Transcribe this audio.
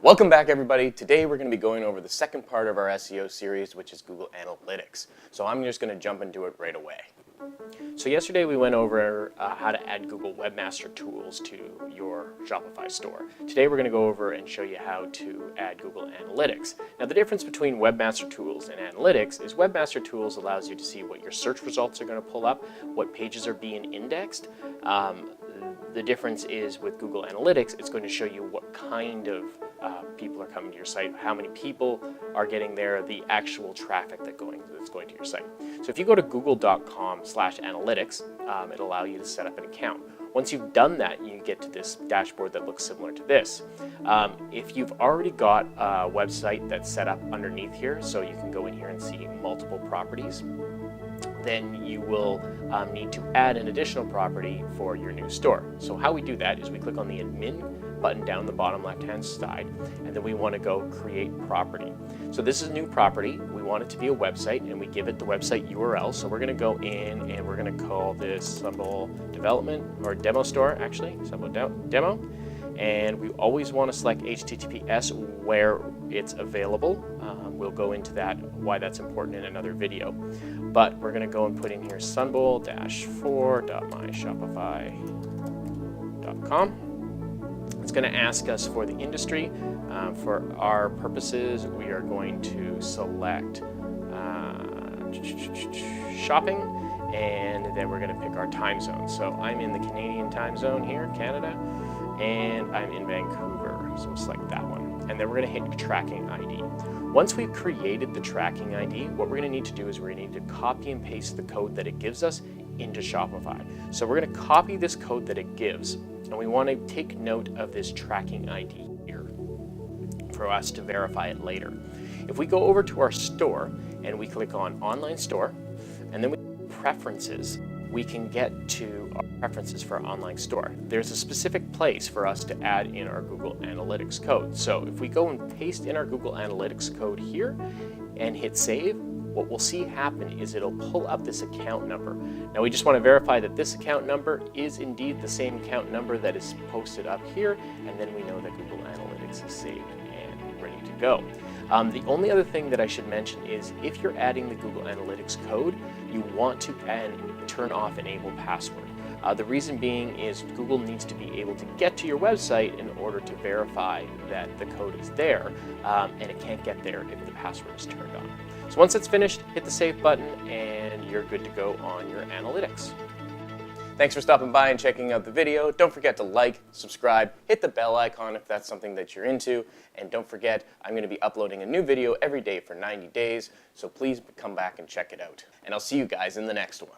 Welcome back, everybody. Today we're going to be going over the second part of our SEO series, which is Google Analytics. So I'm just going to jump into it right away. So yesterday we went over how to add Google Webmaster Tools to your Shopify store. Today we're going to go over and show you how to add Google Analytics. Now the difference between Webmaster Tools and Analytics is Webmaster Tools allows you to see what your search results are going to pull up, what pages are being indexed. The difference is with Google Analytics, it's going to show you what kind of people are coming to your site, how many people are getting there, the actual traffic that's going to your site. So if you go to google.com/analytics, it'll allow you to set up an account. Once you've done that, you get to this dashboard that looks similar to this. If you've already got a website that's set up underneath here, so you can go in here and see multiple properties, then you will need to add an additional property for your new store. So how we do that is we click on the admin button down the bottom left-hand side, and then we want to go create property. So this is a new property. We want it to be a website, and we give it the website URL. So we're going to go in and we're going to call this Sunbowl Development or Demo Store, actually, Sunbowl Demo. And we always want to select HTTPS where it's available. We'll go into that, why that's important in another video. But we're going to go and put in here sunbowl-4.myshopify.com. It's going to ask us for the industry. For our purposes, we are going to select shopping, and then we're going to pick our time zone. So I'm in the Canadian time zone here, Canada, and I'm in Vancouver, so we'll select that one. And then we're going to hit tracking ID. Once we've created the tracking ID, what we're going to need to do is we're going to need to copy and paste the code that it gives us into Shopify. So we're going to copy this code that it gives, and we want to take note of this tracking ID here for us to verify it later. If we go over to our store and we click on Online Store, and then we Preferences, we can get to our preferences for our online store. There's a specific place for us to add in our Google Analytics code. So if we go and paste in our Google Analytics code here and hit save, what we'll see happen is it'll pull up this account number. Now we just want to verify that this account number is indeed the same account number that is posted up here, and then we know that Google Analytics is saved and ready to go. The only other thing that I should mention is if you're adding the Google Analytics code, you want to turn off Enable Password. The reason being is Google needs to be able to get to your website in order to verify that the code is there, and it can't get there if the password is turned on. So once it's finished, hit the save button and you're good to go on your analytics. Thanks for stopping by and checking out the video. Don't forget to like, subscribe, hit the bell icon if that's something that you're into, and don't forget, I'm going to be uploading a new video every day for 90 days, so please come back and check it out. And I'll see you guys in the next one.